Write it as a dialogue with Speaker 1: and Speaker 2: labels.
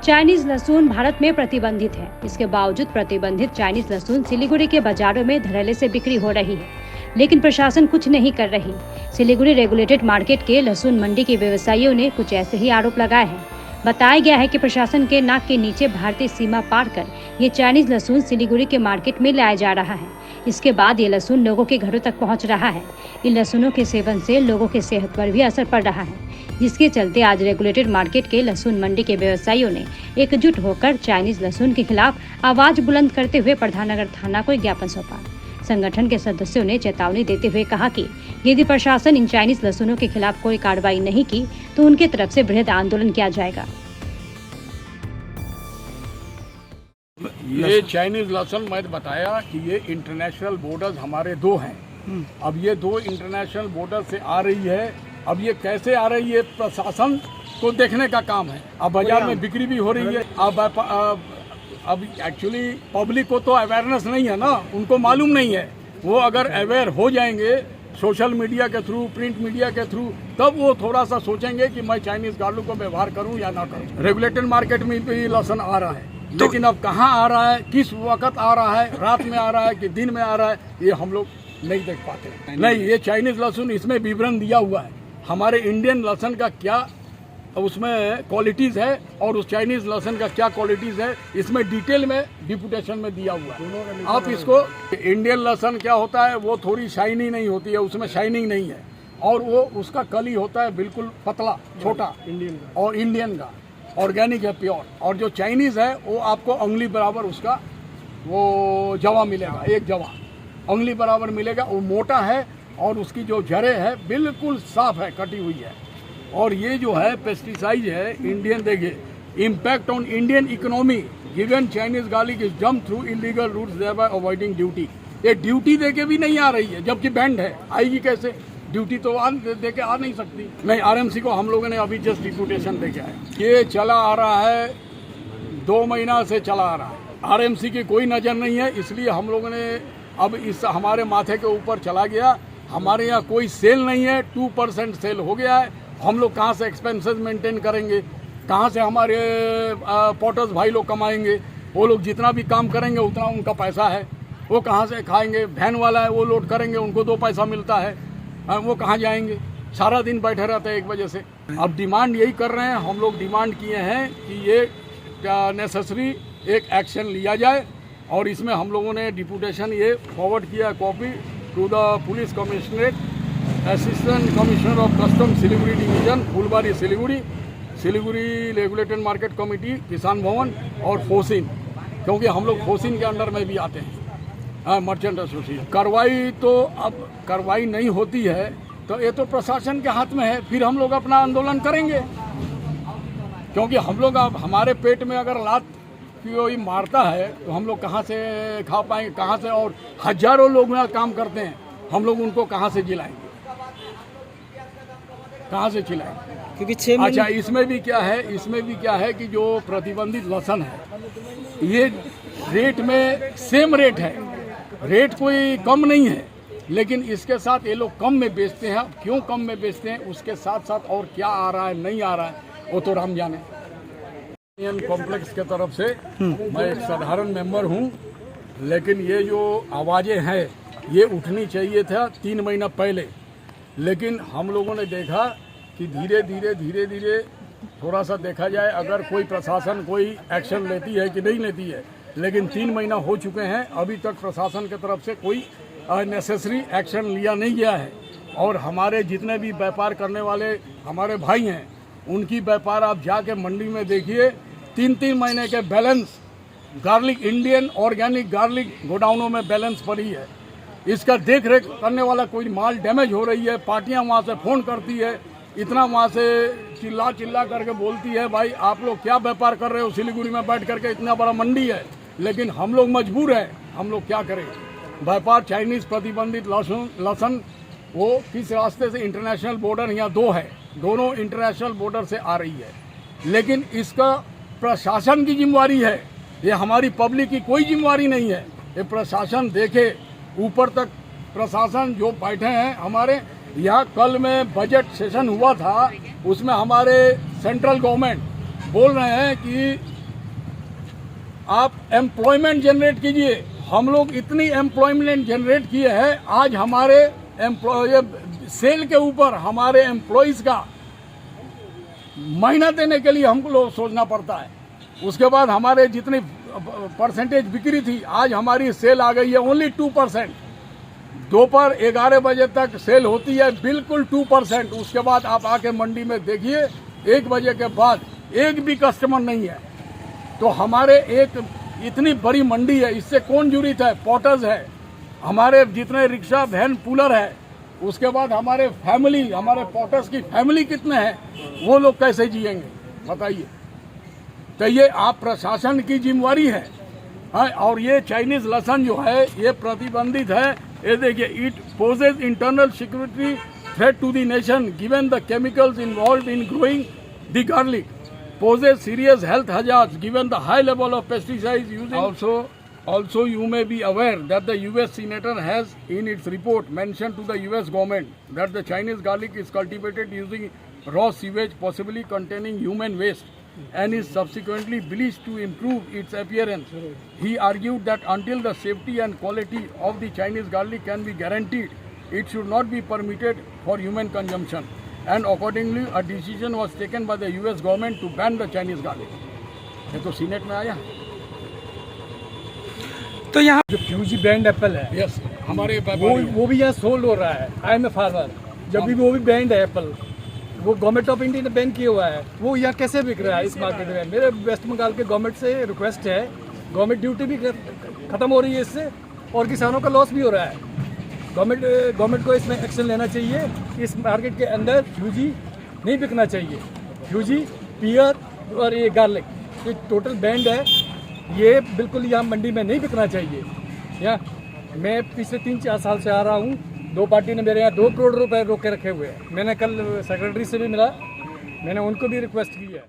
Speaker 1: Chinese लहसुन भारत में प्रतिबंधित है। इसके बावजूद प्रतिबंधित चाइनीज लहसुन सिलीगुड़ी के बाजारों में धड़ल्ले से बिक्री हो रही है, लेकिन प्रशासन कुछ नहीं कर रही। सिलीगुड़ी रेगुलेटेड मार्केट के लहसुन मंडी के व्यवसायियों ने कुछ ऐसे ही आरोप लगाए हैं। बताया गया है कि प्रशासन के नाक के नीचे भारतीय सीमा पार कर ये चाइनीज लहसुन सिलीगुड़ी के मार्केट में लाया जा रहा है। इसके बाद ये लहसुन लोगों के घरों तक पहुंच रहा है। इन लहसुनों के सेवन से लोगों के सेहत पर भी असर पड़ रहा है, जिसके चलते आज रेगुलेटेड मार्केट के लहसुन मंडी के व्यवसायियों ने एकजुट होकर चाइनीज लहसुन के खिलाफ आवाज बुलंद करते हुए प्रधाननगर थाना को ज्ञापन सौंपा। संगठन के सदस्यों ने चेतावनी देते हुए कहा कि यदि प्रशासन इन चाइनीज लहसुनों के खिलाफ कोई कार्रवाई नहीं की तो उनकी तरफ से बृहद आंदोलन किया जाएगा।
Speaker 2: ये चाइनीज लहसुन मैं बताया कि ये इंटरनेशनल बॉर्डर्स हमारे दो हैं। अब ये दो इंटरनेशनल बॉर्डर से आ रही है। अब ये कैसे आ रही है प्रशासन को देखने का काम है। अब बाजार में बिक्री भी हो रही है। अब एक्चुअली पब्लिक को तो अवेयरनेस नहीं है ना, उनको मालूम नहीं है। वो अगर अवेयर हो जाएंगे सोशल मीडिया के थ्रू, प्रिंट मीडिया के थ्रू, तब वो थोड़ा सा सोचेंगे कि मैं चाइनीज गाड़ू को व्यवहार करूं या ना करूं। रेगुलेटेड मार्केट में भी लहसुन आ रहा है, लेकिन अब कहाँ आ रहा है, किस वक्त आ रहा है, रात में आ रहा है कि दिन में आ रहा है, ये हम लोग नहीं देख पाते। नहीं, ये चाइनीज लहसुन इसमें विवरण दिया हुआ है। हमारे इंडियन लहसुन का क्या उसमें क्वालिटीज़ है और उस चाइनीज लहसुन का क्या क्वालिटीज़ है, इसमें डिटेल में डिपुटेशन में दिया हुआ है। आप इसको इंडियन लहसुन क्या होता है, वो थोड़ी शाइनी नहीं होती है, उसमें शाइनिंग नहीं है, और वो उसका कली होता है बिल्कुल पतला छोटा और इंडियन का ऑर्गेनिक है, प्योर। और जो चाइनीज़ है वो आपको उंगली बराबर उसका वो जवा मिलेगा, एक जवा उंगली बराबर मिलेगा। वो मोटा है और उसकी जो जड़ें है बिल्कुल साफ है, कटी हुई है। और ये जो है पेस्टिसाइड है इंडियन, देखिए impact on Indian economy given Chinese garlic is jump through illegal routes thereby avoiding duty. ये ड्यूटी देके भी नहीं आ रही है, जबकि बैंड है, आएगी कैसे? ड्यूटी तो दे के आ नहीं सकती। नहीं, आरएमसी को हम लोगों ने अभी जस्ट डिपुटेशन दे के आए। ये चला आ रहा है 2 महीना से चला आ रहा है। आरएमसी की कोई नज़र नहीं है, इसलिए हम लोगों ने अब इस हमारे माथे के ऊपर चला गया। हमारे यहाँ कोई सेल नहीं है, 2% सेल हो गया है। हम लोग कहाँ से एक्सपेंसेस मेंटेन करेंगे, कहाँ से हमारे पोर्टर्स भाई लोग कमाएंगे? वो लोग जितना भी काम करेंगे उतना उनका पैसा है, वो कहाँ से खाएंगे? वैन वाला है, वो लोड करेंगे, उनको 2 पैसा मिलता है, वो कहाँ जाएंगे? सारा दिन बैठे रहते हैं एक वजह से। अब डिमांड यही कर रहे हैं, हम लोग डिमांड किए हैं कि ये नेसेसरी एक एक्शन लिया जाए, और इसमें हम लोगों ने डिपुटेशन ये फॉरवर्ड किया copy to the police commissionerate, assistant commissioner of custom Siliguri division, Phulbari Siliguri, Siliguri regulated market committee, Kisan Bhavan और फोसिन, क्योंकि हम लोग फोसिन के अंडर में भी आते हैं, मर्चेंट एसोसिएशन। कार्रवाई तो अब कार्रवाई नहीं होती है तो ये तो प्रशासन के हाथ में है। फिर हम लोग अपना आंदोलन करेंगे, क्योंकि हम लोग अब हमारे पेट में अगर लात कोई मारता है तो हम लोग कहाँ से खा पाएंगे, कहाँ से? और हजारों लोग यहाँ काम करते हैं, हम लोग उनको कहाँ से जिलाएंगे, कहाँ से खिलाएंगे?
Speaker 3: क्योंकि 6 महीने।
Speaker 2: अच्छा, इसमें भी क्या है कि जो प्रतिबंधित लहसुन है ये रेट में सेम रेट है, रेट कोई कम नहीं है, लेकिन इसके साथ ये लोग कम में बेचते हैं। क्यों कम में बेचते हैं, उसके साथ साथ और क्या आ रहा है, नहीं आ रहा है, वो तो राम जाने। इंडियन कॉम्प्लेक्स के तरफ से मैं एक साधारण मेंबर हूं, लेकिन ये जो आवाज़ें हैं ये उठनी चाहिए था 3 महीना पहले, लेकिन हम लोगों ने देखा कि धीरे धीरे थोड़ा सा देखा जाए अगर कोई प्रशासन कोई एक्शन लेती है कि नहीं लेती है। लेकिन 3 महीना हो चुके हैं, अभी तक प्रशासन की तरफ से कोई नेसेसरी एक्शन लिया नहीं गया है। और हमारे जितने भी व्यापार करने वाले हमारे भाई हैं, उनकी व्यापार आप जाके मंडी में देखिए, 3-3 महीने के balance garlic, Indian organic garlic गोडाउनों में बैलेंस पड़ी है। इसका देख रेख करने वाला कोई, माल डैमेज हो रही है, पार्टियां वहाँ से फ़ोन करती है, इतना वहाँ से चिल्ला करके बोलती है, भाई आप लोग क्या व्यापार कर रहे हो सिलीगुड़ी में बैठ करके, इतना बड़ा मंडी है। लेकिन हम लोग मजबूर हैं, हम लोग क्या करें? व्यापार चाइनीज़ प्रतिबंधित लहसुन वो किस रास्ते से, इंटरनेशनल बॉर्डर यहाँ 2 है, दोनों इंटरनेशनल बॉर्डर से आ रही है, लेकिन इसका प्रशासन की जिम्मेवारी है, ये हमारी पब्लिक की कोई जिम्मेवारी नहीं है। ये प्रशासन देखे, ऊपर तक प्रशासन जो बैठे हैं हमारे यहाँ। कल में बजट सेशन हुआ था, उसमें हमारे सेंट्रल गवर्नमेंट बोल रहे हैं कि आप एम्प्लॉयमेंट जनरेट कीजिए। हम लोग इतनी एम्प्लॉयमेंट जनरेट किए हैं, आज हमारे एम्प्लॉय सेल के ऊपर हमारे एम्प्लॉयज़ का महीना देने के लिए हमको लोग सोचना पड़ता है। उसके बाद हमारे जितनी परसेंटेज बिक्री थी, आज हमारी सेल आ गई है ओनली 2%। दोपहर 11 बजे तक सेल होती है बिल्कुल 2%। उसके बाद आप आके मंडी में देखिए, 1 बजे के बाद एक भी कस्टमर नहीं है। तो हमारे एक इतनी बड़ी मंडी है, इससे कौन जुड़ित है? पॉटर्स है, हमारे जितने रिक्शा वैन पुलर है, उसके बाद हमारे फैमिली, हमारे पॉटर्स की फैमिली कितने हैं, वो लोग कैसे जिएंगे बताइए। तो ये आप प्रशासन की जिम्मेवारी है। हाँ, और ये चाइनीज लहसुन जो है ये प्रतिबंधित है। ये देखिए, it poses internal security threat to the nation given the chemicals involve in growing the garlic poses serious health hazards given the high level of pesticides using. Also you may be aware that the US senator has in its report mentioned to the US government that the Chinese garlic is cultivated using raw sewage possibly containing human waste and is subsequently bleached to improve its appearance. He argued that until the safety and quality of the Chinese garlic can be guaranteed, it should not be permitted for human consumption. And accordingly a decision was taken by the US government to ban the Chinese garlic. ये तो senate में आया।
Speaker 3: तो यहाँ जो Fuji brand Apple है,
Speaker 2: yes, हमारे
Speaker 3: वो भी यहाँ सोल्ड हो रहा है। आई एम ए फार्मर, जब भी वो भी ब्रांड है एप्पल, वो गवर्नमेंट ऑफ इंडिया ने बैन किया हुआ है, वो यहाँ कैसे बिक रहा है इस मार्केट में? मेरे वेस्ट बंगाल के गवर्नमेंट से रिक्वेस्ट है, गवर्नमेंट ड्यूटी भी खत्म हो रही है इससे, और किसानों का लॉस भी हो रहा है। गवर्नमेंट को इसमें एक्शन लेना चाहिए। इस मार्केट के अंदर फ्यूजी नहीं बिकना चाहिए। फ्यूजी, पियर और ये गार्लिक, ये टोटल बैंड है, ये बिल्कुल यहाँ मंडी में नहीं बिकना चाहिए। यहाँ मैं पिछले 3-4 साल से आ रहा हूँ, 2 पार्टी ने मेरे यहाँ 2 करोड़ रुपए रोक के रखे हुए हैं। मैंने कल सेक्रेटरी से भी मिला, मैंने उनको भी रिक्वेस्ट की है।